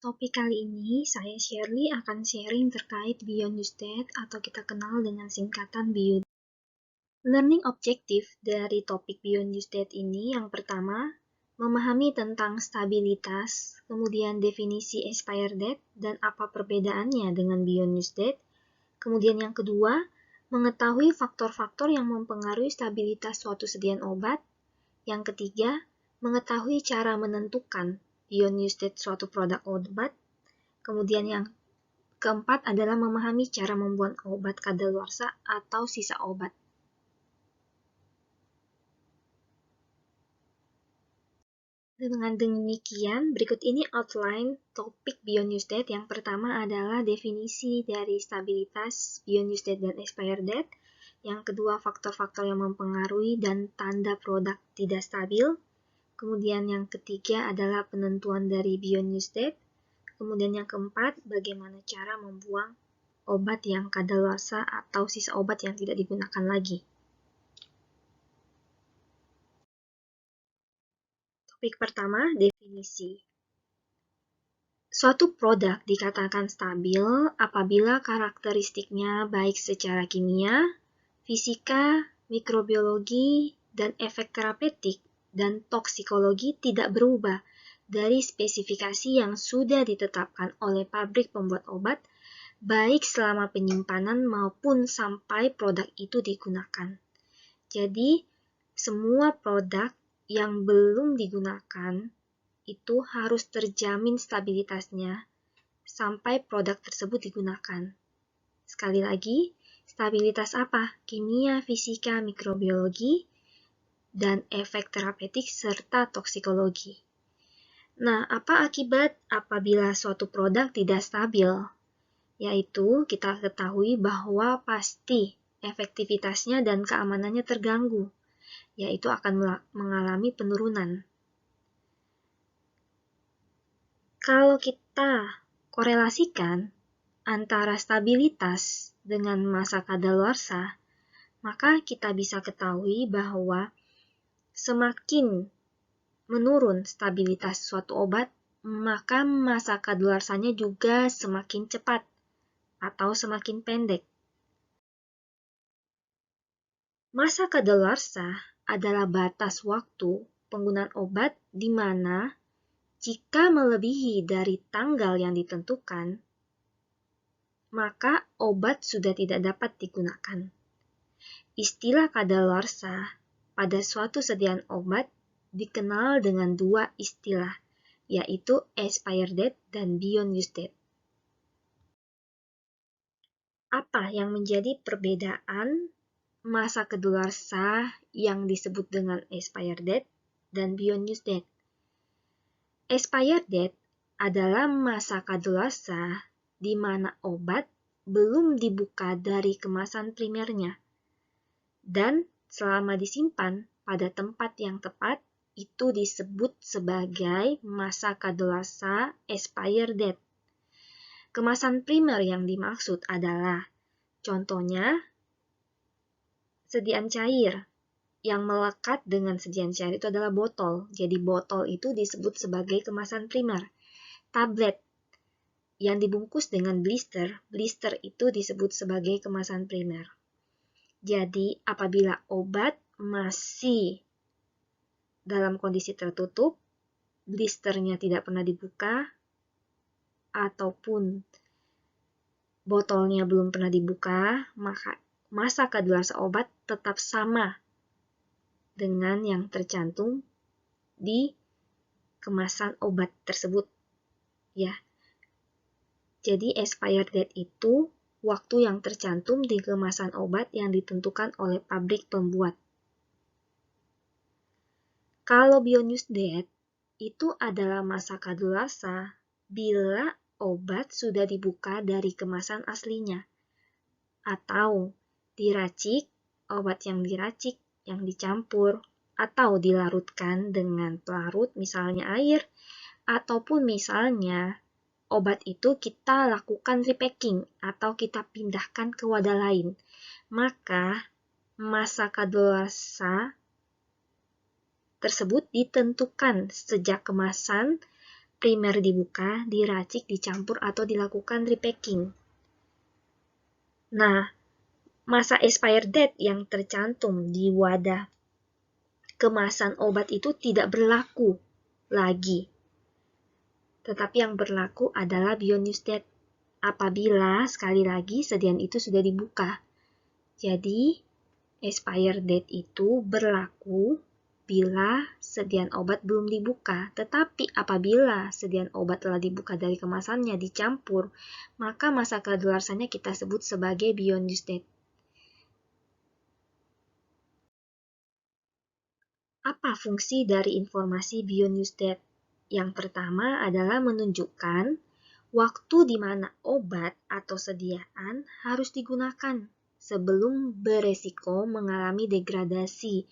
Topik kali ini saya Shirley akan sharing terkait Beyond Newsted atau kita kenal dengan singkatan BIUD. Learning objective dari topik Beyond Newsted ini yang pertama, memahami tentang stabilitas, kemudian definisi expired date dan apa perbedaannya dengan Beyond Newsted. Kemudian yang kedua, mengetahui faktor-faktor yang mempengaruhi stabilitas suatu sediaan obat. Yang ketiga, mengetahui cara menentukan Beyond Newsted suatu produk obat. Kemudian yang keempat adalah memahami cara membuat obat kadaluarsa atau sisa obat. Dengan demikian, berikut ini outline topik Beyond Newsted. Yang pertama adalah definisi dari stabilitas Beyond Newsted dan expired date. Yang kedua, faktor-faktor yang mempengaruhi dan tanda produk tidak stabil. Kemudian yang ketiga adalah penentuan dari Beyond Newsted. Kemudian yang keempat, bagaimana cara membuang obat yang kadaluarsa atau sisa obat yang tidak digunakan lagi. Topik pertama, definisi. Suatu produk dikatakan stabil apabila karakteristiknya baik secara kimia, fisika, mikrobiologi, dan efek terapeutik dan toksikologi tidak berubah dari spesifikasi yang sudah ditetapkan oleh pabrik pembuat obat, baik selama penyimpanan maupun sampai produk itu digunakan. Jadi, semua produk yang belum digunakan itu harus terjamin stabilitasnya sampai produk tersebut digunakan. Sekali lagi, stabilitas apa? Kimia, fisika, mikrobiologi, dan efek terapeutik serta toksikologi. Nah, apa akibat apabila suatu produk tidak stabil? Yaitu kita ketahui bahwa pasti efektivitasnya dan keamanannya terganggu, yaitu akan mengalami penurunan. Kalau kita korelasikan antara stabilitas dengan masa kadaluarsa, maka kita bisa ketahui bahwa semakin menurun stabilitas suatu obat, maka masa kadaluarsanya juga semakin cepat atau semakin pendek. Masa kadaluarsa adalah batas waktu penggunaan obat di mana jika melebihi dari tanggal yang ditentukan, maka obat sudah tidak dapat digunakan. Istilah kadaluarsa pada suatu sediaan obat dikenal dengan dua istilah, yaitu expired date dan Beyond Newsted. Apa yang menjadi perbedaan masa kadaluarsa yang disebut dengan expired date dan Beyond Newsted? Expired date adalah masa kadaluarsa di mana obat belum dibuka dari kemasan primernya, dan selama disimpan pada tempat yang tepat, itu disebut sebagai masa kadaluarsa expired date. Kemasan primer yang dimaksud adalah, contohnya, sediaan cair. Yang melekat dengan sediaan cair itu adalah botol. Jadi botol itu disebut sebagai kemasan primer. Tablet yang dibungkus dengan blister, blister itu disebut sebagai kemasan primer. Jadi apabila obat masih dalam kondisi tertutup, blisternya tidak pernah dibuka, ataupun botolnya belum pernah dibuka, maka masa kadaluarsa obat tetap sama dengan yang tercantum di kemasan obat tersebut. Ya. Jadi expired date itu waktu yang tercantum di kemasan obat yang ditentukan oleh pabrik pembuat. Kalau Beyond Newsted itu adalah masa kadaluarsa bila obat sudah dibuka dari kemasan aslinya atau diracik, obat yang diracik, yang dicampur, atau dilarutkan dengan pelarut misalnya air, ataupun misalnya obat itu kita lakukan repacking atau kita pindahkan ke wadah lain. Maka masa kadaluarsa tersebut ditentukan sejak kemasan primer dibuka, diracik, dicampur, atau dilakukan repacking. Nah, masa expired date yang tercantum di wadah kemasan obat itu tidak berlaku lagi. Tetapi yang berlaku adalah beyond use date apabila sekali lagi sediaan itu sudah dibuka. Jadi, expired date itu berlaku bila sediaan obat belum dibuka. Tetapi apabila sediaan obat telah dibuka dari kemasannya dicampur, maka masa kadaluarsanya kita sebut sebagai beyond use date. Apa fungsi dari informasi beyond use date? Yang pertama adalah menunjukkan waktu di mana obat atau sediaan harus digunakan sebelum beresiko mengalami degradasi,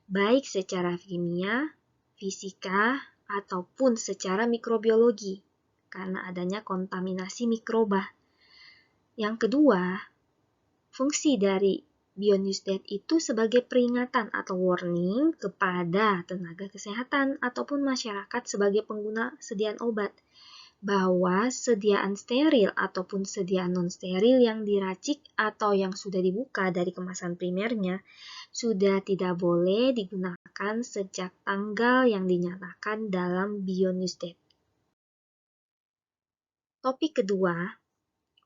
baik secara kimia, fisika, ataupun secara mikrobiologi, karena adanya kontaminasi mikroba. Yang kedua, fungsi dari beyond use date itu sebagai peringatan atau warning kepada tenaga kesehatan ataupun masyarakat sebagai pengguna sediaan obat, bahwa sediaan steril ataupun sediaan non-steril yang diracik atau yang sudah dibuka dari kemasan primernya sudah tidak boleh digunakan sejak tanggal yang dinyatakan dalam beyond use date. Topik kedua,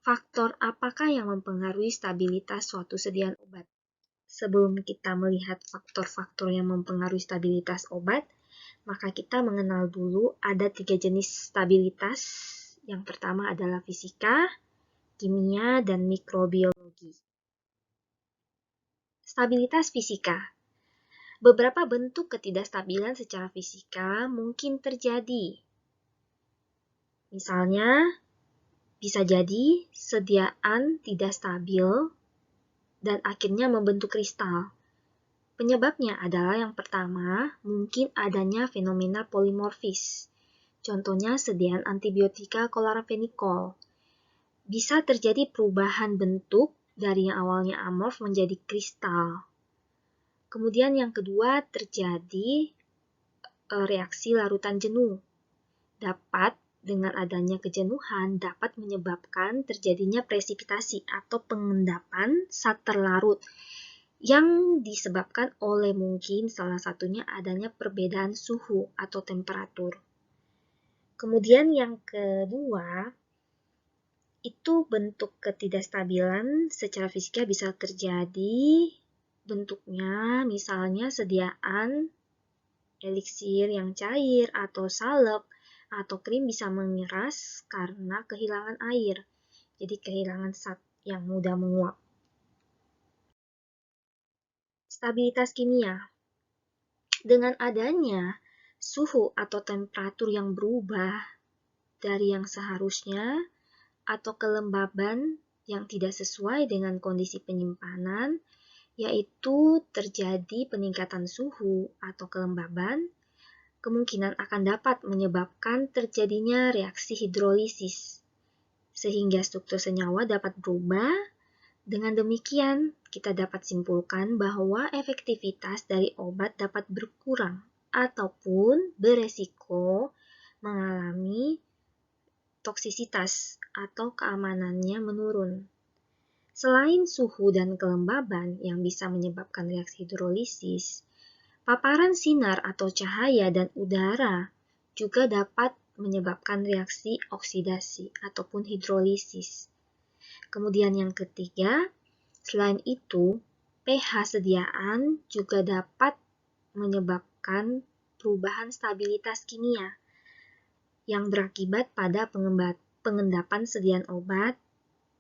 faktor apakah yang mempengaruhi stabilitas suatu sediaan obat? Sebelum kita melihat faktor-faktor yang mempengaruhi stabilitas obat, maka kita mengenal dulu ada 3 jenis stabilitas. Yang pertama adalah fisika, kimia, dan mikrobiologi. Stabilitas fisika. Beberapa bentuk ketidakstabilan secara fisika mungkin terjadi. Misalnya, bisa jadi sediaan tidak stabil dan akhirnya membentuk kristal. Penyebabnya adalah yang pertama, mungkin adanya fenomena polimorfis. Contohnya sediaan antibiotika chloramphenicol. Bisa terjadi perubahan bentuk dari yang awalnya amorf menjadi kristal. Kemudian yang kedua terjadi reaksi larutan jenuh. Dapat dengan adanya kejenuhan dapat menyebabkan terjadinya presipitasi atau pengendapan saat terlarut yang disebabkan oleh mungkin salah satunya adanya perbedaan suhu atau temperatur. Kemudian yang kedua, itu bentuk ketidakstabilan secara fisika bisa terjadi bentuknya misalnya sediaan eliksir yang cair atau salep atau krim bisa mengeras karena kehilangan air. Jadi kehilangan zat yang mudah menguap. Stabilitas kimia. Dengan adanya suhu atau temperatur yang berubah dari yang seharusnya atau kelembaban yang tidak sesuai dengan kondisi penyimpanan, yaitu terjadi peningkatan suhu atau kelembaban, kemungkinan akan dapat menyebabkan terjadinya reaksi hidrolisis, sehingga struktur senyawa dapat berubah. Dengan demikian, kita dapat simpulkan bahwa efektivitas dari obat dapat berkurang ataupun beresiko mengalami toksisitas atau keamanannya menurun. Selain suhu dan kelembaban yang bisa menyebabkan reaksi hidrolisis, paparan sinar atau cahaya dan udara juga dapat menyebabkan reaksi oksidasi ataupun hidrolisis. Kemudian yang ketiga, selain itu, pH sediaan juga dapat menyebabkan perubahan stabilitas kimia yang berakibat pada pengendapan sediaan obat,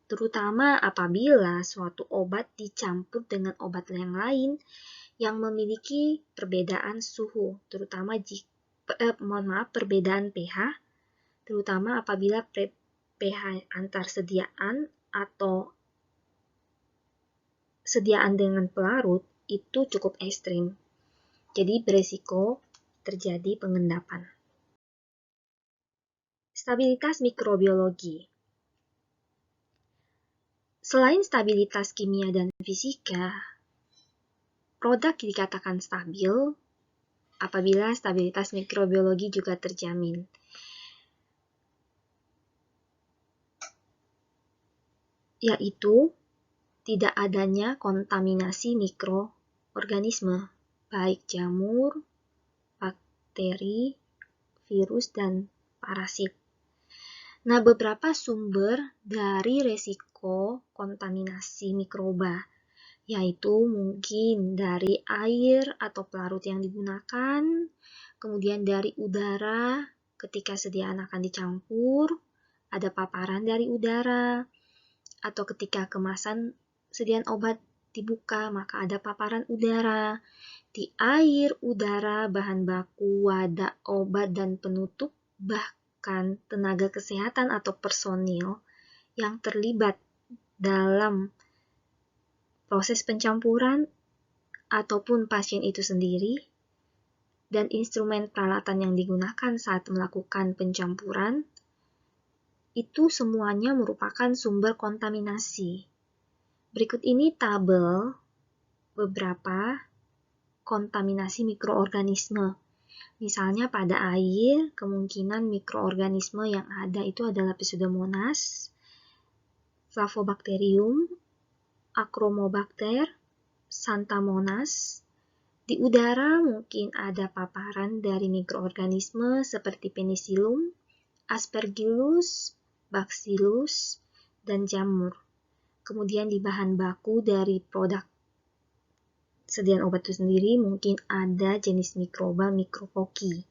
terutama apabila suatu obat dicampur dengan obat yang lain yang memiliki perbedaan suhu, terutama perbedaan pH, terutama apabila pH antar sediaan atau sediaan dengan pelarut itu cukup ekstrim. Jadi beresiko terjadi pengendapan. Stabilitas mikrobiologi. Selain stabilitas kimia dan fisika, produk dikatakan stabil apabila stabilitas mikrobiologi juga terjamin. yaitu tidak adanya kontaminasi mikroorganisme, baik jamur, bakteri, virus, dan parasit. Nah, beberapa sumber dari resiko kontaminasi mikroba, yaitu mungkin dari air atau pelarut yang digunakan, kemudian dari udara ketika sediaan akan dicampur, ada paparan dari udara, atau ketika kemasan sediaan obat dibuka, maka ada paparan udara. Di air, udara, bahan baku, wadah obat, dan penutup, bahkan tenaga kesehatan atau personil yang terlibat dalam proses pencampuran ataupun pasien itu sendiri, dan instrumen peralatan yang digunakan saat melakukan pencampuran, itu semuanya merupakan sumber kontaminasi. Berikut ini tabel beberapa kontaminasi mikroorganisme. Misalnya pada air, kemungkinan mikroorganisme yang ada itu adalah Pseudomonas, Flavobacterium, Achromobacter, Xanthomonas. Di udara mungkin ada paparan dari mikroorganisme seperti Penicillium, Aspergillus, Bacillus, dan jamur. Kemudian di bahan baku dari produk sediaan obat itu sendiri mungkin ada jenis mikroba Micrococcus.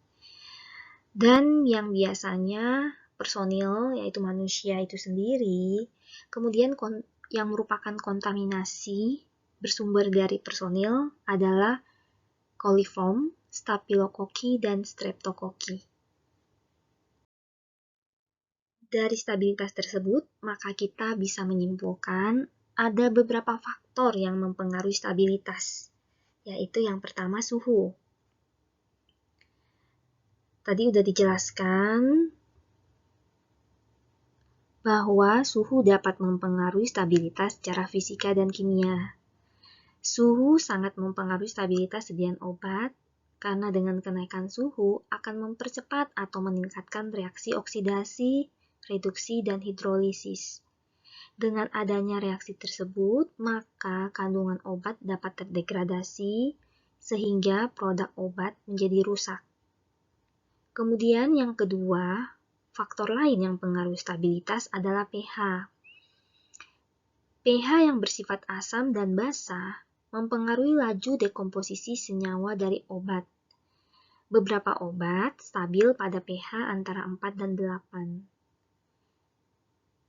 Dan yang biasanya personil, yaitu manusia itu sendiri, kemudian yang merupakan kontaminasi bersumber dari personil adalah coliform, Staphylococcus, dan Streptococcus. Dari stabilitas tersebut, maka kita bisa menyimpulkan ada beberapa faktor yang mempengaruhi stabilitas, yaitu yang pertama suhu. Tadi udah dijelaskan bahwa suhu dapat mempengaruhi stabilitas secara fisika dan kimia. Suhu sangat mempengaruhi stabilitas sediaan obat, karena dengan kenaikan suhu akan mempercepat atau meningkatkan reaksi oksidasi, reduksi, dan hidrolisis. Dengan adanya reaksi tersebut, maka kandungan obat dapat terdegradasi, sehingga produk obat menjadi rusak. Kemudian yang kedua, faktor lain yang mempengaruhi stabilitas adalah pH. pH yang bersifat asam dan basa mempengaruhi laju dekomposisi senyawa dari obat. Beberapa obat stabil pada pH antara 4 dan 8.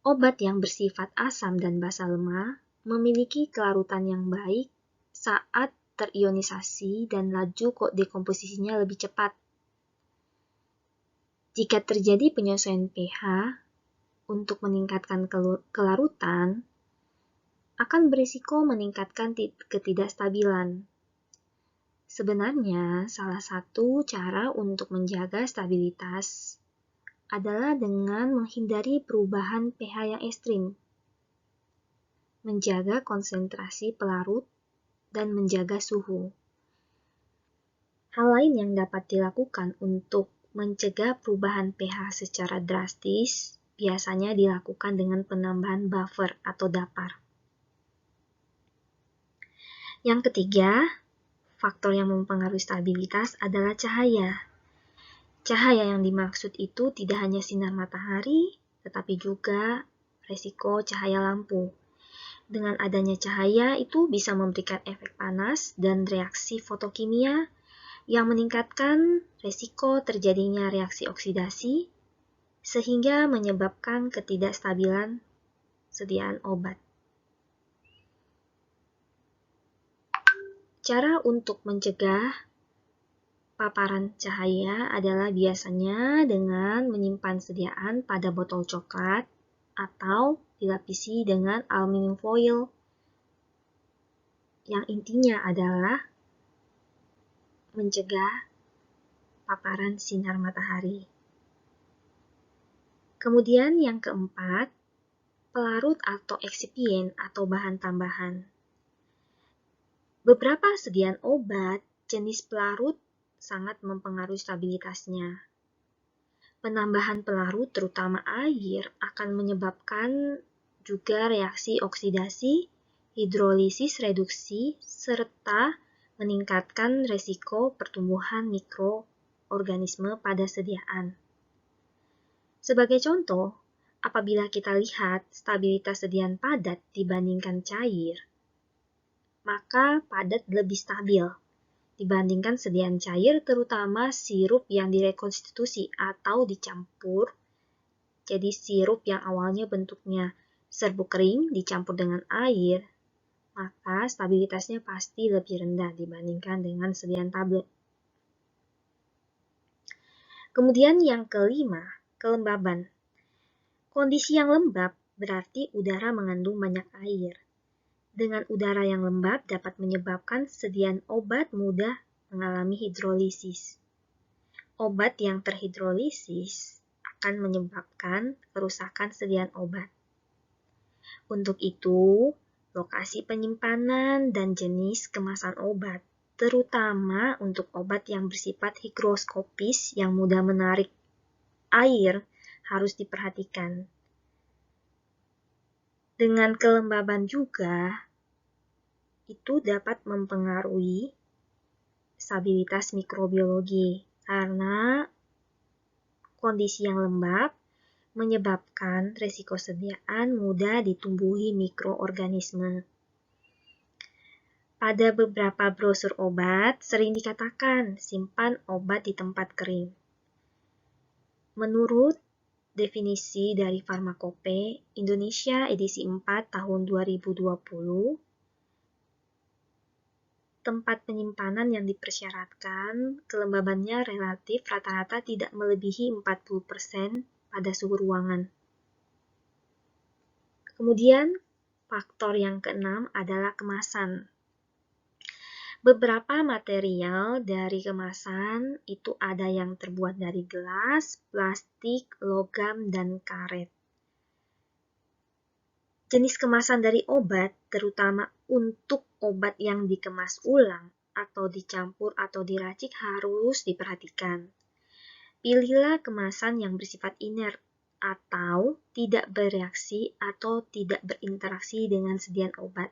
Obat yang bersifat asam dan basa lemah memiliki kelarutan yang baik saat terionisasi dan laju dekomposisinya lebih cepat. Jika terjadi penyesuaian pH untuk meningkatkan kelarutan, akan berisiko meningkatkan ketidakstabilan. Sebenarnya, salah satu cara untuk menjaga stabilitas adalah dengan menghindari perubahan pH yang ekstrim, menjaga konsentrasi pelarut, dan menjaga suhu. Hal lain yang dapat dilakukan untuk mencegah perubahan pH secara drastis biasanya dilakukan dengan penambahan buffer atau dapar. Yang ketiga, faktor yang mempengaruhi stabilitas adalah cahaya. Cahaya yang dimaksud itu tidak hanya sinar matahari, tetapi juga resiko cahaya lampu. Dengan adanya cahaya itu bisa memberikan efek panas dan reaksi fotokimia yang meningkatkan resiko terjadinya reaksi oksidasi, sehingga menyebabkan ketidakstabilan sediaan obat. Cara untuk mencegah paparan cahaya adalah biasanya dengan menyimpan sediaan pada botol coklat atau dilapisi dengan aluminium foil. Yang intinya adalah mencegah paparan sinar matahari. Kemudian yang keempat, pelarut atau eksipien atau bahan tambahan. Beberapa sediaan obat jenis pelarut sangat mempengaruhi stabilitasnya. Penambahan pelarut, terutama air, akan menyebabkan juga reaksi oksidasi, hidrolisis reduksi, serta meningkatkan resiko pertumbuhan mikroorganisme pada sediaan. Sebagai contoh, apabila kita lihat stabilitas sediaan padat dibandingkan cair, maka padat lebih stabil dibandingkan sediaan cair, terutama sirup yang direkonstitusi atau dicampur. Jadi sirup yang awalnya bentuknya serbuk kering dicampur dengan air, maka stabilitasnya pasti lebih rendah dibandingkan dengan sediaan tablet. Kemudian yang kelima, kelembaban. Kondisi yang lembab berarti udara mengandung banyak air. Dengan udara yang lembab dapat menyebabkan sediaan obat mudah mengalami hidrolisis. Obat yang terhidrolisis akan menyebabkan kerusakan sediaan obat. Untuk itu, lokasi penyimpanan dan jenis kemasan obat, terutama untuk obat yang bersifat higroskopis yang mudah menarik air, harus diperhatikan. Dengan kelembaban juga, itu dapat mempengaruhi stabilitas mikrobiologi, karena kondisi yang lembab menyebabkan resiko sediaan mudah ditumbuhi mikroorganisme. Pada beberapa brosur obat, sering dikatakan simpan obat di tempat kering. Menurut definisi dari Farmakope Indonesia edisi 4 tahun 2020, tempat penyimpanan yang dipersyaratkan kelembabannya relatif rata-rata tidak melebihi 40% pada suhu ruangan. Kemudian, faktor yang keenam adalah kemasan. Beberapa material dari kemasan itu ada yang terbuat dari gelas, plastik, logam, dan karet. Jenis kemasan dari obat, terutama untuk obat yang dikemas ulang atau dicampur atau diracik harus diperhatikan. Pilihlah kemasan yang bersifat inert atau tidak bereaksi atau tidak berinteraksi dengan sediaan obat.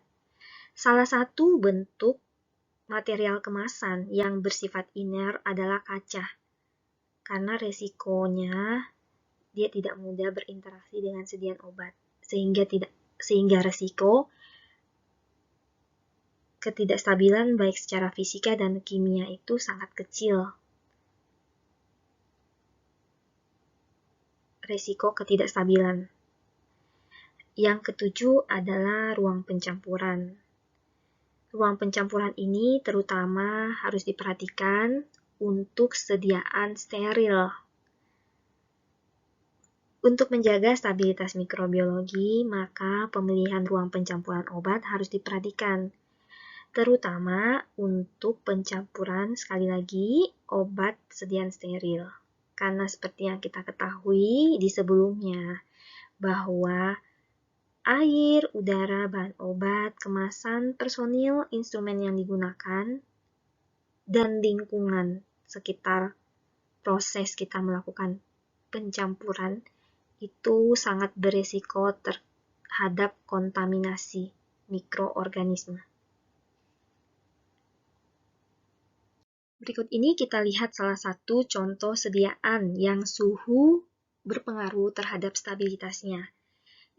Salah satu bentuk material kemasan yang bersifat inert adalah kaca, karena resikonya dia tidak mudah berinteraksi dengan sediaan obat, sehingga resiko ketidakstabilan baik secara fisika dan kimia itu sangat kecil. Resiko ketidakstabilan. Yang ketujuh adalah ruang pencampuran. Ruang pencampuran ini terutama harus diperhatikan untuk sediaan steril. Untuk menjaga stabilitas mikrobiologi, maka pemilihan ruang pencampuran obat harus diperhatikan, terutama untuk pencampuran, sekali lagi, obat sediaan steril. Karena seperti yang kita ketahui di sebelumnya, bahwa air, udara, bahan obat, kemasan, personil, instrumen yang digunakan, dan lingkungan sekitar proses kita melakukan pencampuran itu sangat beresiko terhadap kontaminasi mikroorganisme. Berikut ini kita lihat salah satu contoh sediaan yang suhu berpengaruh terhadap stabilitasnya.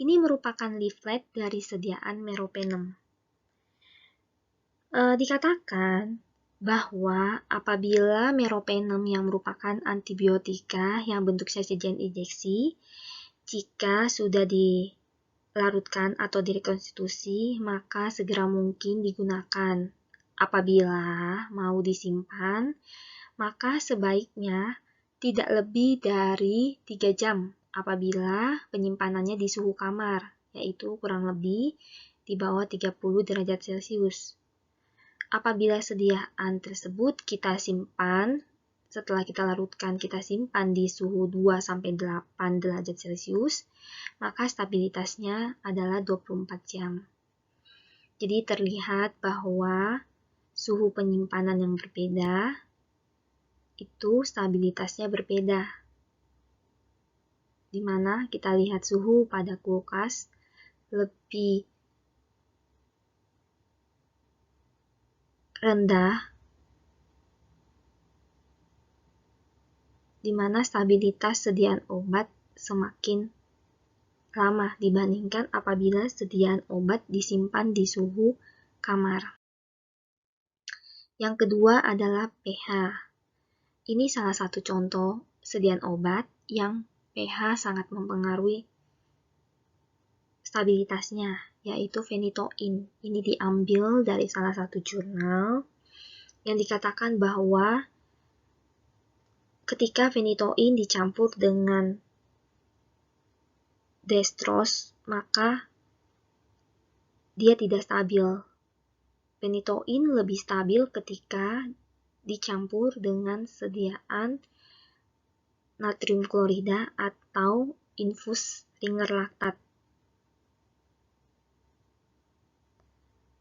Ini merupakan leaflet dari sediaan meropenem. Dikatakan bahwa apabila meropenem yang merupakan antibiotika yang bentuk sajian injeksi, jika sudah dilarutkan atau direkonstitusi, maka segera mungkin digunakan. Apabila mau disimpan, maka sebaiknya tidak lebih dari 3 jam apabila penyimpanannya di suhu kamar, yaitu kurang lebih di bawah 30 derajat Celcius. Apabila sediaan tersebut kita simpan, setelah kita larutkan kita simpan di suhu 2-8 derajat Celcius, maka stabilitasnya adalah 24 jam. Jadi terlihat bahwa suhu penyimpanan yang berbeda, itu stabilitasnya berbeda. Di mana kita lihat suhu pada kulkas lebih rendah, di mana stabilitas sediaan obat semakin lama dibandingkan apabila sediaan obat disimpan di suhu kamar. Yang kedua adalah pH. Ini salah satu contoh sediaan obat yang pH sangat mempengaruhi stabilitasnya, yaitu phenytoin. Ini diambil dari salah satu jurnal yang dikatakan bahwa ketika phenytoin dicampur dengan dextrose, maka dia tidak stabil. Phenytoin lebih stabil ketika dicampur dengan sediaan natrium klorida atau infus Ringer laktat.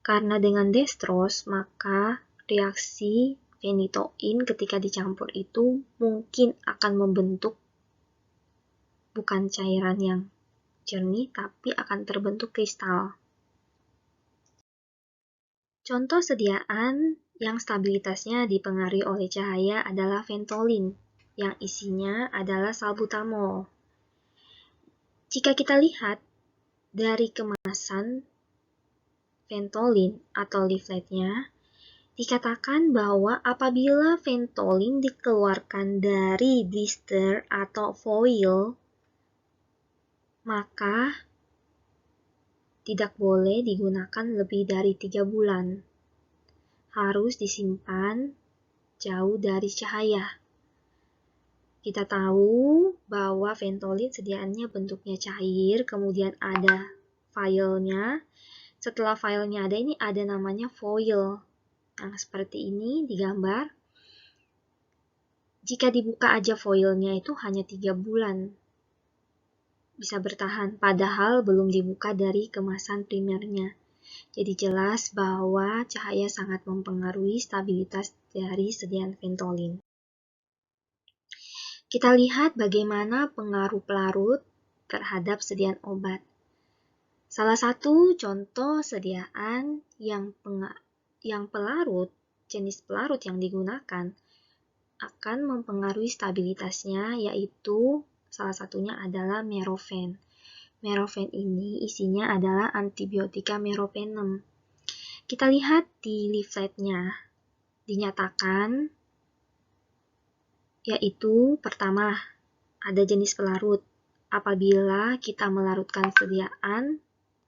Karena dengan dextrose, maka reaksi phenytoin ketika dicampur itu mungkin akan membentuk bukan cairan yang jernih, tapi akan terbentuk kristal. Contoh sediaan yang stabilitasnya dipengaruhi oleh cahaya adalah Ventolin, yang isinya adalah salbutamol. Jika kita lihat dari kemasan Ventolin atau leafletnya, dikatakan bahwa apabila Ventolin dikeluarkan dari blister atau foil, maka tidak boleh digunakan lebih dari 3 bulan. Harus disimpan jauh dari cahaya. Kita tahu bahwa Ventolin sediaannya bentuknya cair, kemudian ada filenya. Setelah filenya ada, ini ada namanya foil. Yang seperti ini digambar. Jika dibuka aja foilnya itu hanya 3 bulan. Bisa bertahan, padahal belum dibuka dari kemasan primernya. Jadi jelas bahwa cahaya sangat mempengaruhi stabilitas dari sediaan Ventolin. Kita lihat bagaimana pengaruh pelarut terhadap sediaan obat. Salah satu contoh sediaan yang pelarut, jenis pelarut yang digunakan akan mempengaruhi stabilitasnya, yaitu salah satunya adalah merofen. Merofen ini isinya adalah antibiotika meropenem. Kita lihat di leafletnya, dinyatakan yaitu pertama, ada jenis pelarut. Apabila kita melarutkan sediaan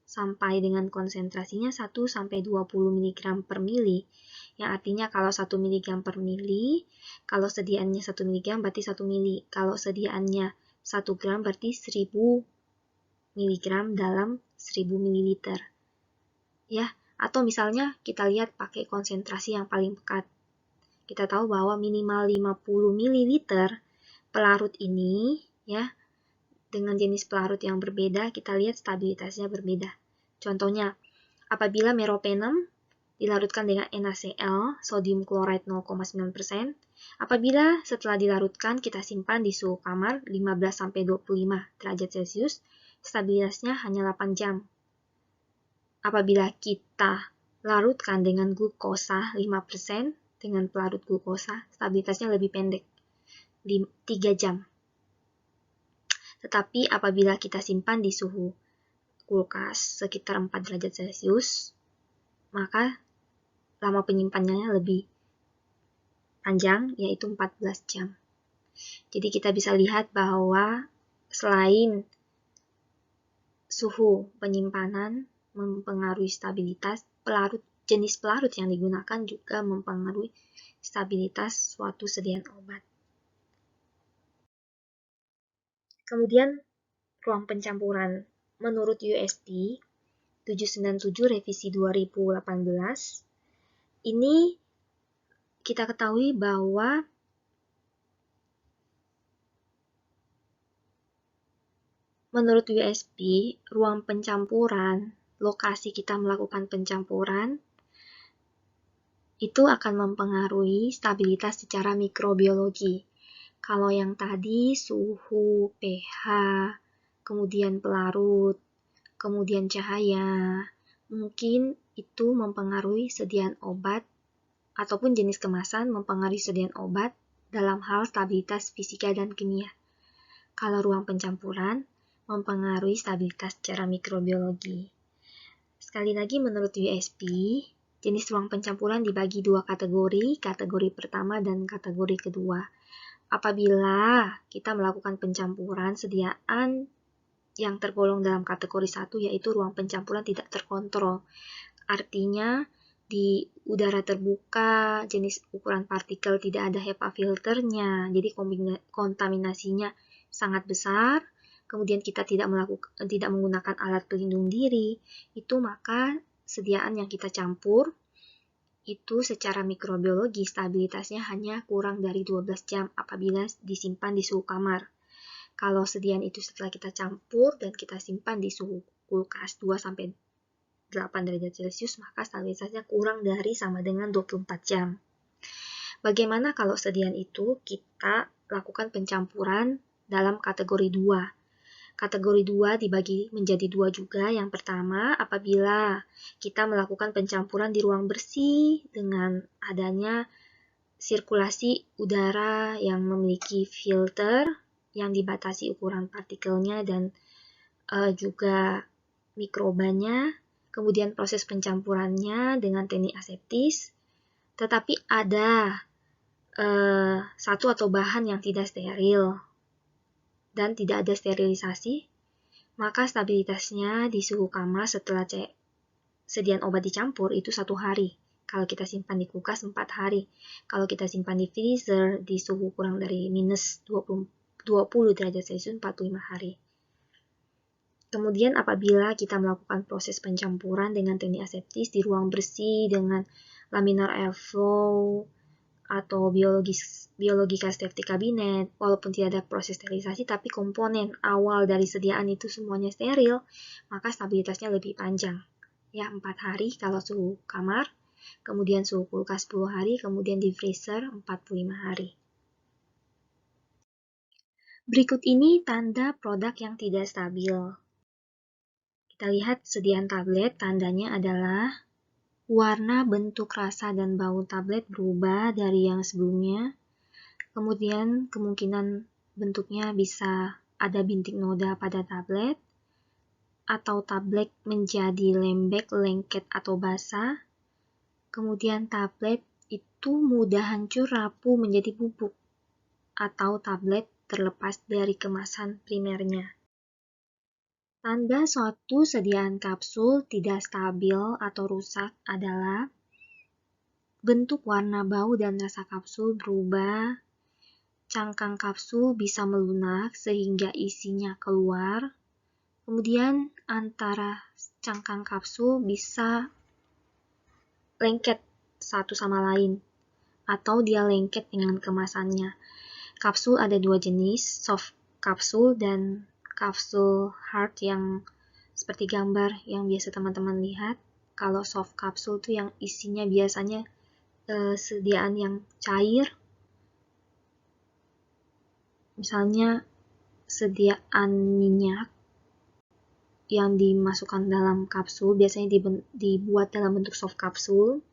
sampai dengan konsentrasinya 1-20 mg per mili, yang artinya kalau 1 mg per mili, kalau sediaannya 1 mg berarti 1 mili. Kalau sediaannya 1 gram berarti 1000 mg dalam 1000 ml. Ya, atau misalnya kita lihat pakai konsentrasi yang paling pekat. Kita tahu bahwa minimal 50 ml pelarut ini, ya, dengan jenis pelarut yang berbeda, kita lihat stabilitasnya berbeda. Contohnya, apabila meropenem dilarutkan dengan NaCl, sodium chloride 0,9%, apabila setelah dilarutkan kita simpan di suhu kamar 15-25 derajat Celcius, stabilitasnya hanya 8 jam. Apabila kita larutkan dengan glukosa 5%, dengan pelarut glukosa, stabilitasnya lebih pendek, 3 jam. Tetapi apabila kita simpan di suhu kulkas sekitar 4 derajat Celcius, maka lama penyimpanannya lebih panjang, yaitu 14 jam. Jadi kita bisa lihat bahwa selain suhu penyimpanan mempengaruhi stabilitas, jenis pelarut yang digunakan juga mempengaruhi stabilitas suatu sediaan obat. Kemudian ruang pencampuran. Menurut USP 797 revisi 2018, ini kita ketahui bahwa menurut USP, ruang pencampuran, lokasi kita melakukan pencampuran, itu akan mempengaruhi stabilitas secara mikrobiologi. Kalau yang tadi suhu, pH, kemudian pelarut, kemudian cahaya. Mungkin itu mempengaruhi sediaan obat ataupun jenis kemasan mempengaruhi sediaan obat dalam hal stabilitas fisika dan kimia. Kalau ruang pencampuran mempengaruhi stabilitas secara mikrobiologi. Sekali lagi menurut USP, jenis ruang pencampuran dibagi dua kategori pertama dan kategori kedua. Apabila kita melakukan pencampuran sediaan yang tergolong dalam kategori 1 yaitu ruang pencampuran tidak terkontrol. Artinya di udara terbuka, jenis ukuran partikel tidak ada HEPA filternya, jadi kontaminasinya sangat besar. Kemudian kita tidak menggunakan alat pelindung diri, itu maka sediaan yang kita campur itu secara mikrobiologi stabilitasnya hanya kurang dari 12 jam apabila disimpan di suhu kamar. Kalau sediaan itu setelah kita campur dan kita simpan di suhu kulkas 2-8 derajat Celcius, maka stabilitasnya kurang dari sama dengan 24 jam. Bagaimana kalau sediaan itu kita lakukan pencampuran dalam kategori 2? Kategori 2 dibagi menjadi 2 juga. Yang pertama, apabila kita melakukan pencampuran di ruang bersih dengan adanya sirkulasi udara yang memiliki filter, yang dibatasi ukuran partikelnya dan juga mikrobanya, kemudian proses pencampurannya dengan teknik aseptis, tetapi ada satu atau bahan yang tidak steril dan tidak ada sterilisasi, maka stabilitasnya di suhu kamar setelah sediaan obat dicampur itu 1 hari. Kalau kita simpan di kulkas 4 hari. Kalau kita simpan di freezer di suhu kurang dari minus 20 derajat Celcius 45 hari. Kemudian apabila kita melakukan proses pencampuran dengan teknik aseptis di ruang bersih dengan laminar airflow atau biologika safety cabinet, walaupun tidak ada proses sterilisasi, tapi komponen awal dari sediaan itu semuanya steril, maka stabilitasnya lebih panjang. Ya, 4 hari kalau suhu kamar, kemudian suhu kulkas 10 hari, kemudian di freezer 45 hari. Berikut ini tanda produk yang tidak stabil. Kita lihat sediaan tablet, tandanya adalah warna, bentuk, rasa, dan bau tablet berubah dari yang sebelumnya. Kemudian kemungkinan bentuknya bisa ada bintik noda pada tablet, atau tablet menjadi lembek, lengket, atau basah. Kemudian tablet itu mudah hancur, rapuh, menjadi bubuk, atau tablet terlepas dari kemasan primernya. Tanda suatu sediaan kapsul tidak stabil atau rusak adalah bentuk, warna, bau, dan rasa kapsul berubah, cangkang kapsul bisa melunak sehingga isinya keluar, kemudian antara cangkang kapsul bisa lengket satu sama lain, atau dia lengket dengan kemasannya. Kapsul ada 2 jenis, soft kapsul dan kapsul hard yang seperti gambar yang biasa teman-teman lihat. Kalau soft kapsul itu yang isinya biasanya sediaan yang cair, misalnya sediaan minyak yang dimasukkan dalam kapsul, biasanya dibuat dalam bentuk soft kapsul.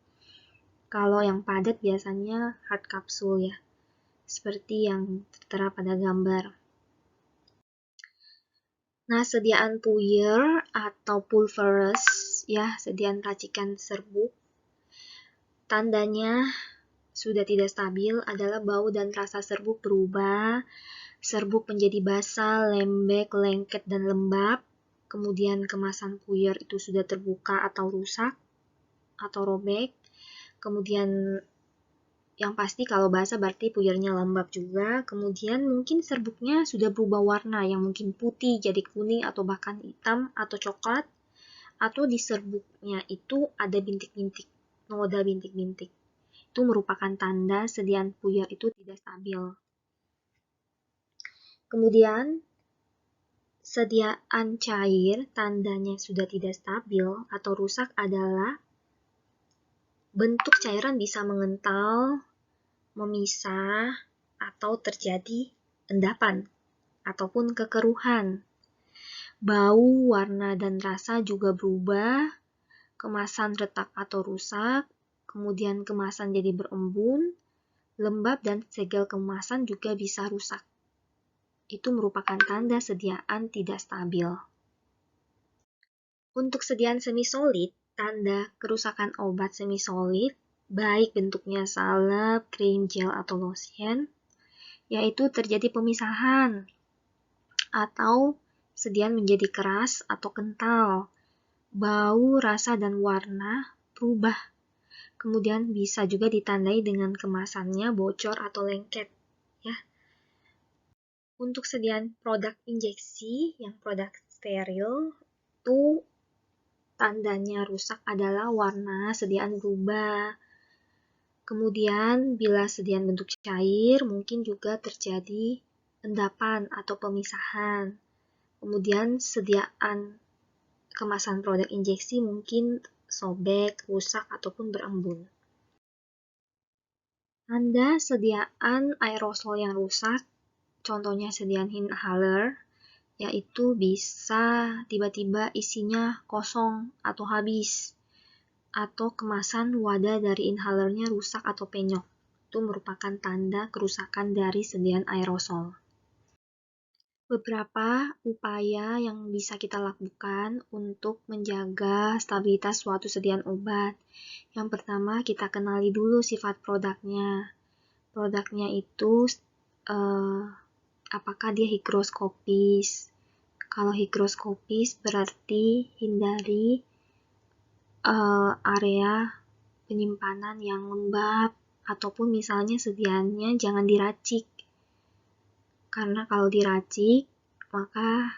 Kalau yang padat biasanya hard kapsul ya, seperti yang tertera pada gambar. Nah, sediaan puyer atau pulverous, ya, sediaan racikan serbuk, tandanya sudah tidak stabil adalah bau dan rasa serbuk berubah, serbuk menjadi basah, lembek, lengket, dan lembab, kemudian kemasan puyer itu sudah terbuka atau rusak, atau robek, kemudian yang pasti kalau basah berarti puyernya lembab juga, kemudian mungkin serbuknya sudah berubah warna yang mungkin putih jadi kuning atau bahkan hitam atau coklat, atau di serbuknya itu ada bintik-bintik, noda bintik-bintik. Itu merupakan tanda sediaan puyer itu tidak stabil. Kemudian sediaan cair tandanya sudah tidak stabil atau rusak adalah bentuk cairan bisa mengental, memisah, atau terjadi endapan ataupun kekeruhan. bau, warna, dan rasa juga berubah, kemasan retak atau rusak, kemudian kemasan jadi berembun, lembab dan segel kemasan juga bisa rusak. Itu merupakan tanda sediaan tidak stabil. Untuk sediaan semi-solid, tanda kerusakan obat semi-solid, baik bentuknya salep, krim, gel, atau lotion, yaitu terjadi pemisahan atau sediaan menjadi keras atau kental, bau, rasa, dan warna berubah. Kemudian bisa juga ditandai dengan kemasannya bocor atau lengket. Ya. Untuk sediaan produk injeksi yang produk steril, itu tandanya rusak adalah warna sediaan berubah. Kemudian bila sediaan bentuk cair, mungkin juga terjadi endapan atau pemisahan. Kemudian sediaan kemasan produk injeksi mungkin sobek, rusak, ataupun berembun. Tanda sediaan aerosol yang rusak, contohnya sediaan inhaler, yaitu bisa tiba-tiba isinya kosong atau habis, atau kemasan wadah dari inhalernya rusak atau penyok. Itu merupakan tanda kerusakan dari sediaan aerosol. Beberapa upaya yang bisa kita lakukan untuk menjaga stabilitas suatu sediaan obat. Yang pertama, kita kenali dulu sifat produknya. Produknya itu apakah dia higroskopis. Kalau higroskopis berarti hindari area penyimpanan yang lembab, ataupun misalnya sediaannya jangan diracik. Karena kalau diracik, maka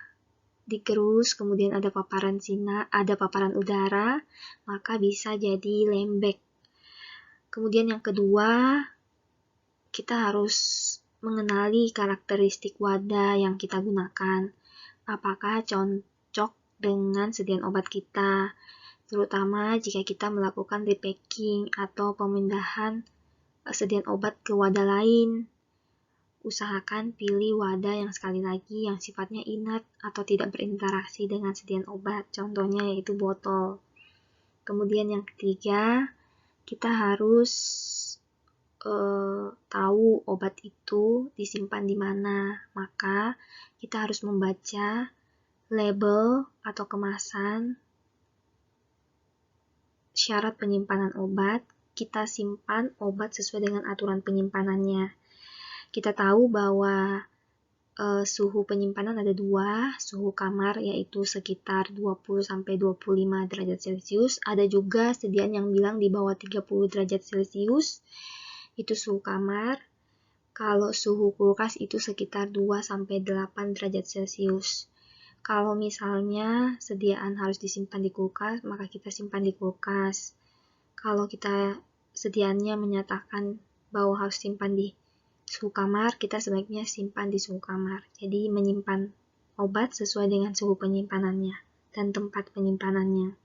digerus, kemudian ada paparan sinar, ada paparan udara, maka bisa jadi lembek. Kemudian yang kedua, kita harus mengenali karakteristik wadah yang kita gunakan. Apakah cocok dengan sediaan obat kita, terutama jika kita melakukan repacking atau pemindahan sediaan obat ke wadah lain. Usahakan pilih wadah yang sekali lagi yang sifatnya inert atau tidak berinteraksi dengan sediaan obat, contohnya yaitu botol. Kemudian yang ketiga, kita harus tahu obat itu disimpan di mana, maka kita harus membaca label atau kemasan syarat penyimpanan obat. Kita simpan obat sesuai dengan aturan penyimpanannya. Kita tahu bahwa suhu penyimpanan ada dua, suhu kamar yaitu sekitar 20-25 derajat Celcius. Ada juga sediaan yang bilang di bawah 30 derajat Celcius, itu suhu kamar. Kalau suhu kulkas itu sekitar 2-8 derajat Celcius. Kalau misalnya sediaan harus disimpan di kulkas, maka kita simpan di kulkas. Kalau kita sediaannya menyatakan bahwa harus simpan di suhu kamar, kita sebaiknya simpan di suhu kamar. Jadi menyimpan obat sesuai dengan suhu penyimpanannya dan tempat penyimpanannya.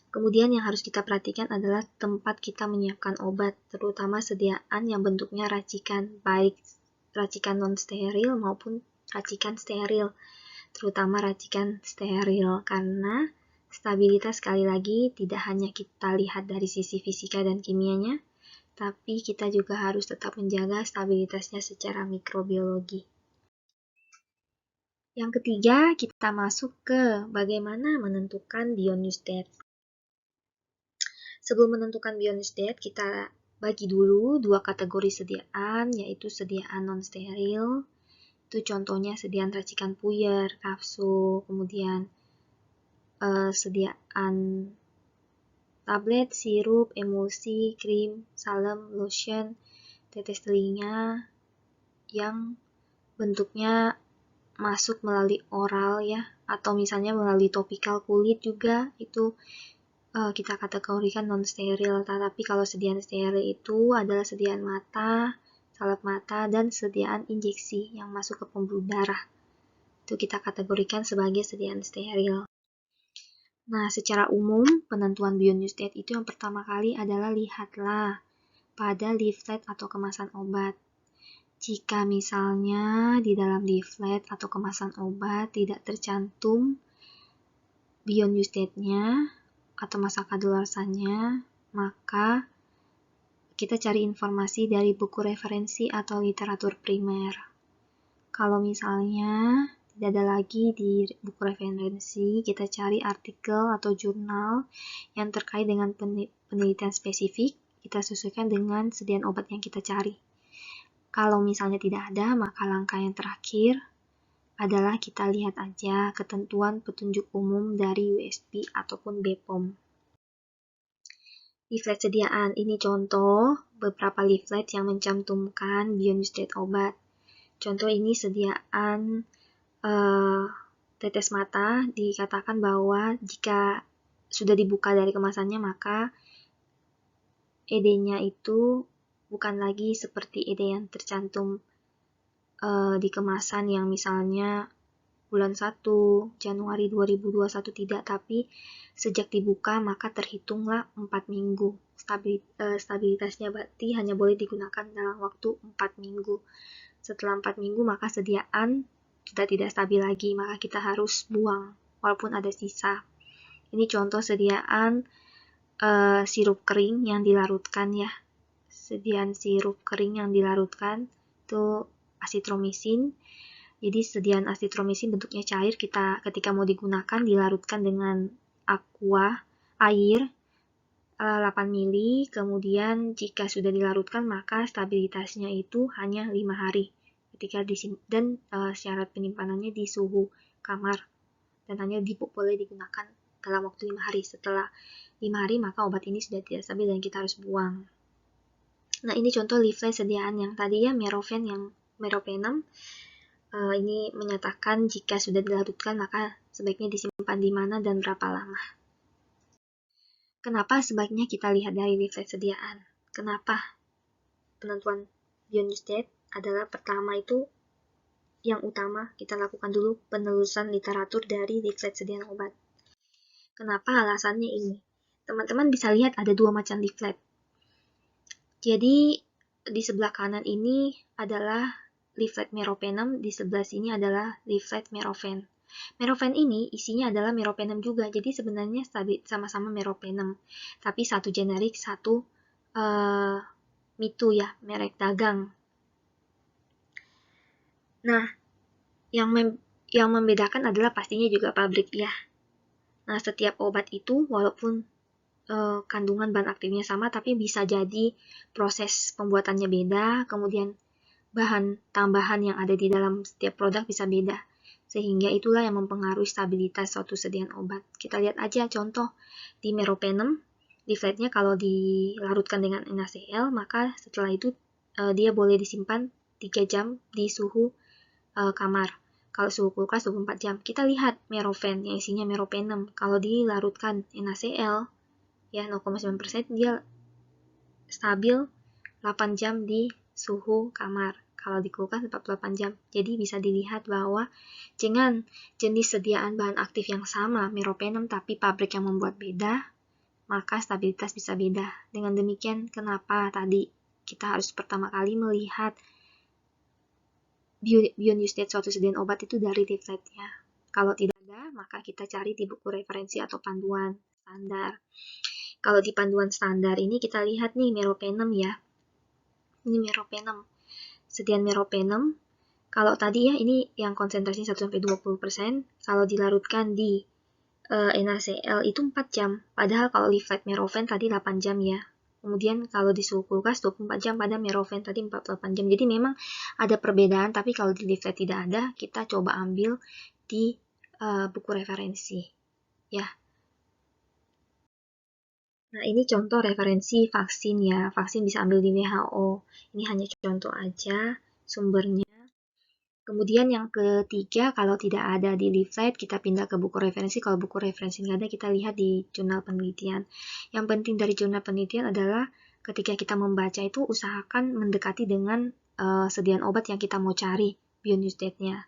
Kemudian yang harus kita perhatikan adalah tempat kita menyiapkan obat, terutama sediaan yang bentuknya racikan, baik racikan non-steril maupun racikan steril, terutama racikan steril, karena stabilitas sekali lagi tidak hanya kita lihat dari sisi fisika dan kimianya, tapi kita juga harus tetap menjaga stabilitasnya secara mikrobiologi. Yang ketiga, kita masuk ke bagaimana menentukan bionewsdate. Sebelum menentukan bionewsdate, kita bagi dulu dua kategori sediaan, yaitu sediaan non-steril. Itu contohnya sediaan racikan puyer, kapsul, kemudian sediaan tablet, sirup, emulsi, krim, salem, lotion, tetes telinga yang bentuknya masuk melalui oral ya, atau misalnya melalui topikal kulit juga, itu kita kategorikan non-steril. Tetapi kalau sediaan steril itu adalah sediaan mata, salep mata, dan sediaan injeksi yang masuk ke pembuluh darah. Itu kita kategorikan sebagai sediaan steril. Nah, secara umum, penentuan bionewsdate itu yang pertama kali adalah lihatlah pada leaflet atau kemasan obat. jika misalnya di dalam leaflet atau kemasan obat tidak tercantum beyond use date-nya atau masa kadaluarsanya, maka kita cari informasi dari buku referensi atau literatur primer. Kalau misalnya tidak ada lagi di buku referensi, kita cari artikel atau jurnal yang terkait dengan penelitian spesifik, kita sesuaikan dengan sediaan obat yang kita cari. Kalau misalnya tidak ada, maka langkah yang terakhir adalah kita lihat aja ketentuan petunjuk umum dari USP ataupun BPOM. Leaflet sediaan, ini contoh beberapa leaflet yang mencantumkan beyond use date obat. Contoh ini sediaan tetes mata, dikatakan bahwa jika sudah dibuka dari kemasannya maka ED-nya itu bukan lagi seperti ED yang tercantum di kemasan yang misalnya bulan 1 Januari 2021 tidak, tapi sejak dibuka maka terhitunglah 4 minggu. Stabilitasnya berarti hanya boleh digunakan dalam waktu 4 minggu. Setelah 4 minggu maka sediaan sudah tidak stabil lagi, maka kita harus buang walaupun ada sisa. Ini contoh sediaan sirup kering yang dilarutkan ya. Sediaan sirup kering yang dilarutkan itu asitromisin. Jadi sediaan asitromisin bentuknya cair, ketika mau digunakan dilarutkan dengan aqua, air 8 mili, kemudian jika sudah dilarutkan maka stabilitasnya itu hanya 5 hari. Dan syarat penyimpanannya di suhu kamar dan hanya boleh digunakan dalam waktu 5 hari. Setelah 5 hari maka obat ini sudah tidak stabil dan kita harus buang. Nah, ini contoh leaflet sediaan yang tadi ya, meropenem. Ini menyatakan jika sudah dilarutkan maka sebaiknya disimpan di mana dan berapa lama. Kenapa sebaiknya kita lihat dari leaflet sediaan? Kenapa penentuan beyond use date adalah pertama itu yang utama kita lakukan dulu penelusuran literatur dari leaflet sediaan obat. Kenapa alasannya ini? Teman-teman bisa lihat ada 2 macam leaflet. Jadi di sebelah kanan ini adalah leaflet meropenem, di sebelah sini adalah leaflet merofen. Merofen ini isinya adalah meropenem juga, jadi sebenarnya sama-sama meropenem, tapi satu generik, satu mitu ya, merek dagang. Nah, yang membedakan adalah pastinya juga pabrik ya. Nah, setiap obat itu walaupun kandungan bahan aktifnya sama, tapi bisa jadi proses pembuatannya beda, kemudian bahan tambahan yang ada di dalam setiap produk bisa beda. Sehingga itulah yang mempengaruhi stabilitas suatu sediaan obat. Kita lihat aja contoh di meropenem, leafletnya kalau dilarutkan dengan NaCl, maka setelah itu dia boleh disimpan 3 jam di suhu kamar. Kalau suhu kulkas 24 jam. Kita lihat merofen yang isinya meropenem. Kalau dilarutkan NaCl, ya 0,9%, dia stabil 8 jam di suhu kamar. Kalau di kulkas 48 jam. Jadi bisa dilihat bahwa dengan jenis sediaan bahan aktif yang sama, meropenem, tapi pabrik yang membuat beda, maka stabilitas bisa beda. Dengan demikian, kenapa tadi kita harus pertama kali melihat beyond use date suatu sediaan obat itu dari leafletnya. Kalau tidak ada, maka kita cari di buku referensi atau panduan standar. Kalau di panduan standar ini kita lihat nih meropenem ya. Ini meropenem. Sediaan meropenem, kalau tadi ya ini yang konsentrasinya 1-20%, kalau dilarutkan di NaCl itu 4 jam. Padahal kalau leaflet merofen tadi 8 jam ya. Kemudian kalau di suhu kulkas 24 jam, pada merofen tadi 48 jam. Jadi memang ada perbedaan, tapi kalau di leaflet tidak ada, kita coba ambil di buku referensi. Ya. Nah, ini contoh referensi vaksin ya. Vaksin bisa ambil di WHO. Ini hanya contoh aja sumbernya. Kemudian yang ketiga, kalau tidak ada di leaflet, kita pindah ke buku referensi. Kalau buku referensi nggak ada, kita lihat di jurnal penelitian. Yang penting dari jurnal penelitian adalah ketika kita membaca itu, usahakan mendekati dengan sediaan obat yang kita mau cari, beyond use date-nya.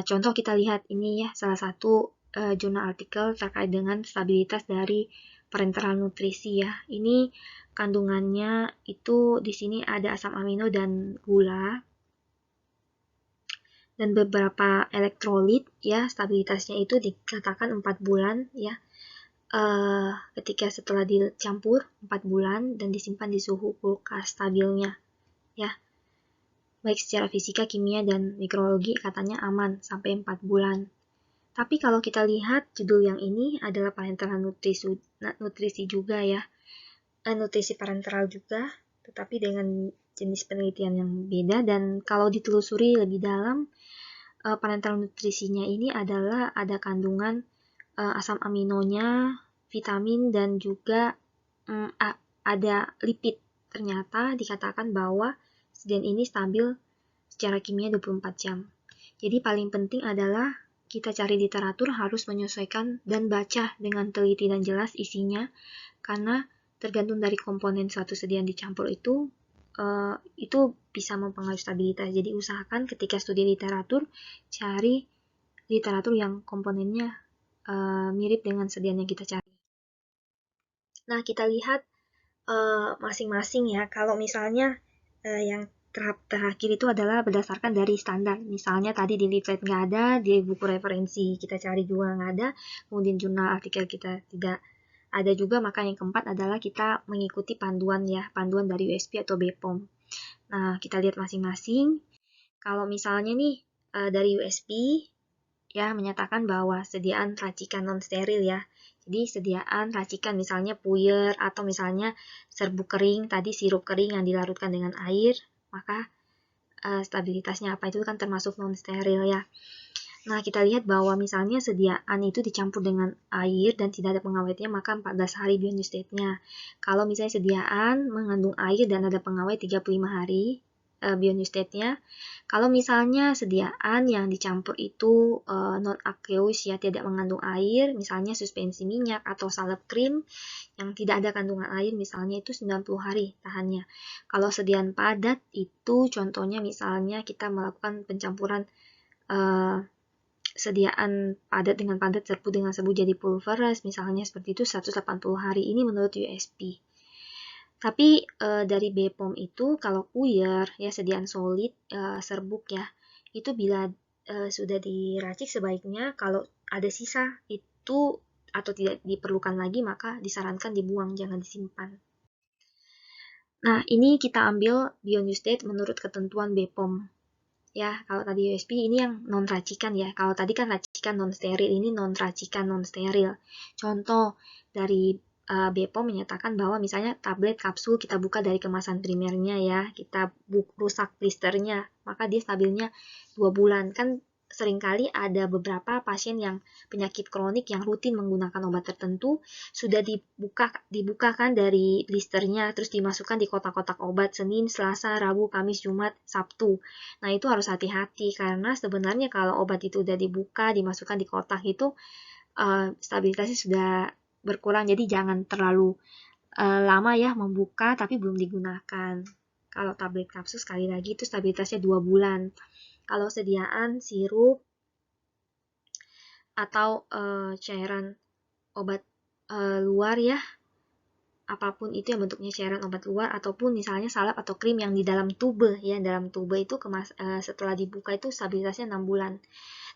Contoh kita lihat ini ya, salah satu jurnal artikel terkait dengan stabilitas dari parenteral nutrisi ya. Ini kandungannya itu di sini ada asam amino dan gula dan beberapa elektrolit ya, stabilitasnya itu dikatakan 4 bulan ya. Ketika setelah dicampur 4 bulan dan disimpan di suhu kulkas stabilnya ya. Baik secara fisika, kimia, dan mikrologi katanya aman sampai 4 bulan. Tapi kalau kita lihat judul yang ini adalah parenteral nutrisi juga ya. Nutrisi parenteral juga, tetapi dengan jenis penelitian yang beda. Dan kalau ditelusuri lebih dalam, parenteral nutrisinya ini adalah ada kandungan asam aminonya, vitamin, dan juga ada lipid. Ternyata dikatakan bahwa sedian ini stabil secara kimia 24 jam. Jadi paling penting adalah kita cari literatur harus menyesuaikan dan baca dengan teliti dan jelas isinya, karena tergantung dari komponen suatu sedian dicampur itu bisa mempengaruhi stabilitas. Jadi usahakan ketika studi literatur, cari literatur yang komponennya mirip dengan sedian yang kita cari. Nah, kita lihat masing-masing ya. Kalau misalnya yang terakhir itu adalah berdasarkan dari standar. Misalnya tadi di leaflet nggak ada, di buku referensi kita cari juga nggak ada, kemudian jurnal artikel kita tidak ada juga, maka yang keempat adalah kita mengikuti panduan ya, panduan dari USP atau BPOM. Nah, kita lihat masing-masing. Kalau misalnya nih dari USP ya menyatakan bahwa sediaan racikan non-steril ya. Jadi sediaan racikan misalnya puyer atau misalnya serbuk kering, tadi sirup kering yang dilarutkan dengan air, maka stabilitasnya apa itu kan termasuk non-steril ya. Nah, kita lihat bahwa misalnya sediaan itu dicampur dengan air dan tidak ada pengawetnya, maka 14 hari beyond state-nya. Kalau misalnya sediaan mengandung air dan ada pengawet 35 hari beyond state-nya. Kalau misalnya sediaan yang dicampur itu non-aqueous ya, tidak mengandung air, misalnya suspensi minyak atau salep krim yang tidak ada kandungan air, misalnya itu 90 hari tahannya. Kalau sediaan padat itu contohnya misalnya kita melakukan pencampuran sediaan padat dengan padat, serbu dengan serbu jadi pulverized, misalnya seperti itu 180 hari. Ini menurut USP. Tapi dari BPOM itu kalau puyer ya sediaan solid serbuk ya, itu bila sudah diracik sebaiknya kalau ada sisa itu atau tidak diperlukan lagi maka disarankan dibuang, jangan disimpan. Nah, ini kita ambil beyond state menurut ketentuan BPOM. Ya, kalau tadi USP ini yang non-racikan ya. Kalau tadi kan racikan non-steril, ini non-racikan non-steril. Contoh dari BPOM menyatakan bahwa misalnya tablet kapsul kita buka dari kemasan primernya ya, kita rusak blisternya, maka dia stabilnya 2 bulan. Kan seringkali ada beberapa pasien yang penyakit kronik yang rutin menggunakan obat tertentu, sudah dibukakan dari blisternya, terus dimasukkan di kotak-kotak obat Senin, Selasa, Rabu, Kamis, Jumat, Sabtu. Nah, itu harus hati-hati karena sebenarnya kalau obat itu udah dibuka, dimasukkan di kotak itu stabilitasnya sudah berkurang. Jadi jangan terlalu lama ya membuka tapi belum digunakan. Kalau tablet kapsul sekali lagi itu stabilitasnya 2 bulan. Kalau sediaan sirup atau cairan obat luar ya, apapun itu yang bentuknya cairan obat luar ataupun misalnya salep atau krim yang di dalam tube ya, dalam tube itu setelah dibuka itu stabilitasnya 6 bulan.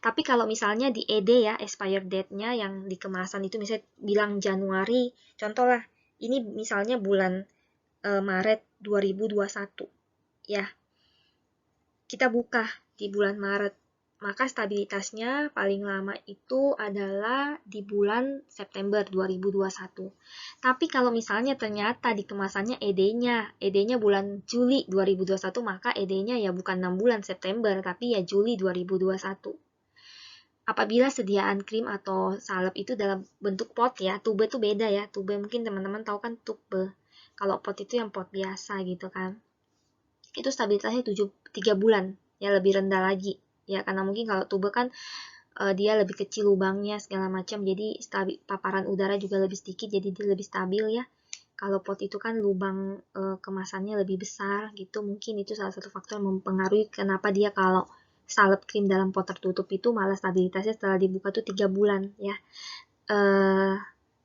Tapi kalau misalnya di ED ya, expired date-nya yang di kemasan itu misalnya bilang Januari, contoh lah, ini misalnya bulan Maret 2021 ya. Kita buka di bulan Maret, maka stabilitasnya paling lama itu adalah di bulan September 2021. Tapi kalau misalnya ternyata di kemasannya ED-nya bulan Juli 2021, maka ED-nya ya bukan 6 bulan September, tapi ya Juli 2021. Apabila sediaan krim atau salep itu dalam bentuk pot ya, tube itu beda ya, tube mungkin teman-teman tahu kan tube. Kalau pot itu yang pot biasa gitu kan. Itu stabilitasnya 3 bulan, ya lebih rendah lagi. Ya karena mungkin kalau tube kan dia lebih kecil lubangnya segala macam, jadi paparan udara juga lebih sedikit, jadi dia lebih stabil ya. Kalau pot itu kan lubang kemasannya lebih besar gitu, mungkin itu salah satu faktor mempengaruhi kenapa dia kalau salep krim dalam pot tertutup itu malah stabilitasnya setelah dibuka tuh 3 bulan ya.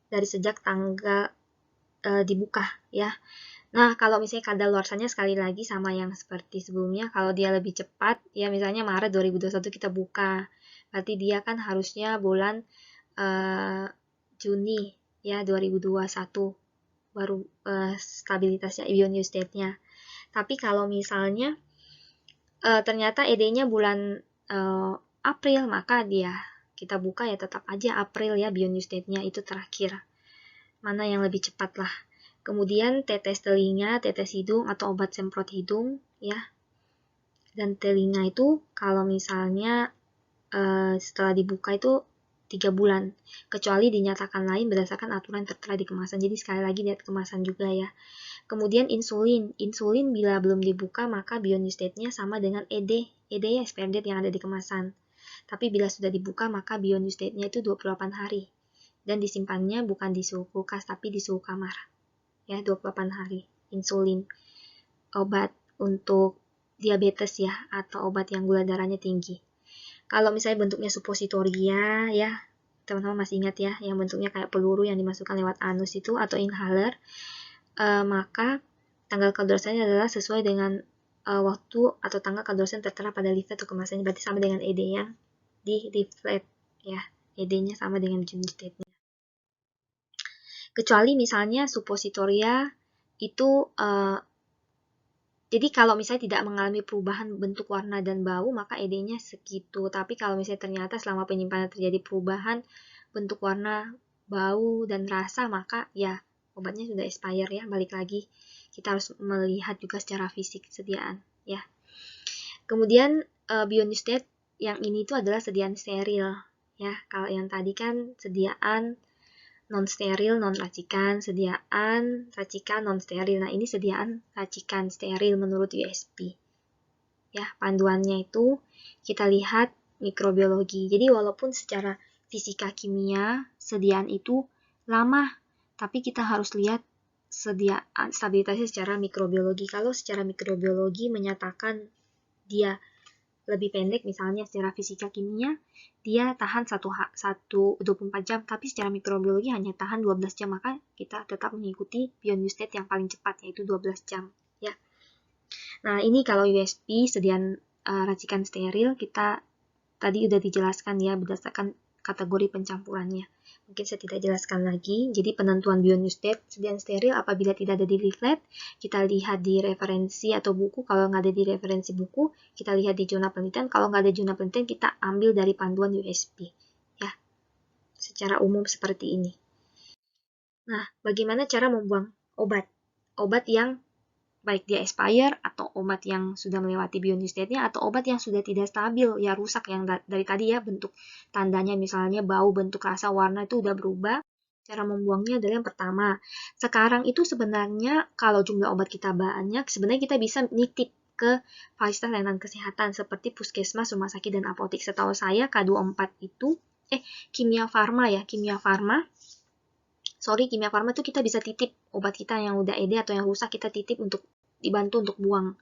Dari sejak tanggal dibuka ya. Nah, kalau misalnya kadaluarsanya sekali lagi sama yang seperti sebelumnya, kalau dia lebih cepat, ya misalnya Maret 2021 kita buka, berarti dia kan harusnya bulan Juni ya 2021 baru stabilitasnya ion state-nya. Tapi kalau misalnya ternyata ED-nya bulan April, maka kita buka ya tetap aja April ya bion state-nya itu terakhir. Mana yang lebih cepat lah. Kemudian tetes telinga, tetes hidung, atau obat semprot hidung, ya. Dan telinga itu kalau misalnya setelah dibuka itu 3 bulan. Kecuali dinyatakan lain berdasarkan aturan tertera di kemasan. Jadi sekali lagi lihat kemasan juga ya. Kemudian insulin. Insulin bila belum dibuka maka bion state-nya sama dengan ED. ED ya expiry date yang ada di kemasan. Tapi bila sudah dibuka maka bion state-nya itu 28 hari. Dan disimpannya bukan di suhu kulkas tapi di suhu kamar. Ya, 28 hari. Insulin, obat untuk diabetes ya, atau obat yang gula darahnya tinggi. Kalau misalnya bentuknya suppositoria ya, teman-teman masih ingat ya, yang bentuknya kayak peluru yang dimasukkan lewat anus itu atau inhaler, maka tanggal kadaluarsanya adalah sesuai dengan waktu atau tanggal kadaluarsa tertera pada leaflet atau kemasannya, berarti sama dengan ED yang di leaflet ya, ED-nya sama dengan bion state-nya. Kecuali misalnya suppositoria itu jadi kalau misalnya tidak mengalami perubahan bentuk warna dan bau maka ED-nya segitu. Tapi kalau misalnya ternyata selama penyimpanan terjadi perubahan bentuk warna, bau dan rasa maka ya obatnya sudah expire ya. Balik lagi kita harus melihat juga secara fisik sediaan ya. Kemudian bion state yang ini itu adalah sediaan steril ya. Kalau yang tadi kan sediaan non-steril, non-racikan, sediaan racikan, non-steril. Nah, ini sediaan racikan steril menurut USP. Ya, panduannya itu kita lihat mikrobiologi. Jadi, walaupun secara fisika kimia, sediaan itu lama, tapi kita harus lihat sediaan stabilitasnya secara mikrobiologi. Kalau secara mikrobiologi menyatakan dia lebih pendek, misalnya secara fisika kimia, dia tahan 24 jam, tapi secara mikrobiologi hanya tahan 12 jam, maka kita tetap mengikuti bion state yang paling cepat, yaitu 12 jam. Ya. Nah, ini kalau USP, sediaan racikan steril, kita tadi udah dijelaskan ya, berdasarkan kategori pencampurannya. Mungkin saya tidak jelaskan lagi. Jadi penentuan bion state sediaan steril apabila tidak ada di leaflet, kita lihat di referensi atau buku. Kalau nggak ada di referensi buku, kita lihat di jurnal penelitian. Kalau nggak ada jurnal penelitian, kita ambil dari panduan USP. Ya, secara umum seperti ini. Nah, bagaimana cara membuang obat? Obat yang baik dia expire atau obat yang sudah melewati bion state-nya atau obat yang sudah tidak stabil ya rusak yang dari tadi ya bentuk tandanya misalnya bau, bentuk, rasa, warna itu udah berubah. Cara membuangnya adalah yang pertama. Sekarang itu sebenarnya kalau jumlah obat kita banyak, sebenarnya kita bisa nitip ke fasilitas layanan kesehatan seperti puskesmas, rumah sakit, dan apotek. Setahu saya K24 itu kimia farma itu kita bisa titip obat kita yang udah ED atau yang rusak kita titip untuk dibantu untuk buang.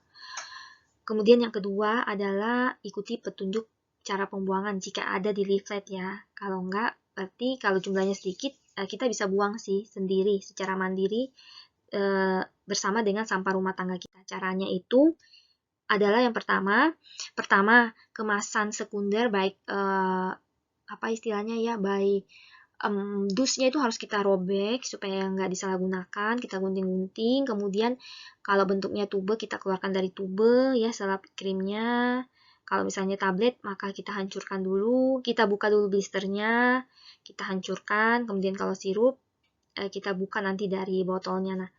Kemudian yang kedua adalah ikuti petunjuk cara pembuangan jika ada di leaflet ya. Kalau enggak, berarti kalau jumlahnya sedikit, kita bisa buang sih sendiri secara mandiri bersama dengan sampah rumah tangga kita. Caranya itu adalah yang pertama kemasan sekunder baik apa istilahnya ya, baik dusnya itu harus kita robek supaya nggak disalahgunakan, kita gunting-gunting, kemudian kalau bentuknya tube kita keluarkan dari tube ya selap krimnya. Kalau misalnya tablet maka kita hancurkan dulu, kita buka dulu blisternya, kita hancurkan, kemudian kalau sirup kita buka nanti dari botolnya. Nah,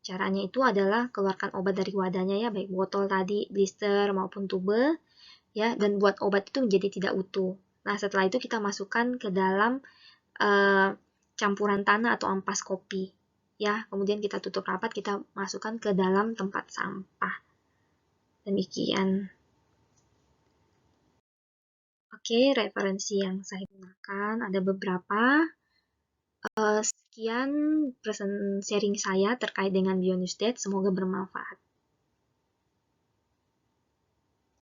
caranya itu adalah keluarkan obat dari wadahnya ya, baik botol tadi, blister maupun tube ya, dan buat obat itu menjadi tidak utuh. Nah, setelah itu kita masukkan ke dalam campuran tanah atau ampas kopi ya, kemudian kita tutup rapat, kita masukkan ke dalam tempat sampah. Demikian. Oke, referensi yang saya gunakan ada beberapa. Sekian sharing saya terkait dengan bion state, semoga bermanfaat.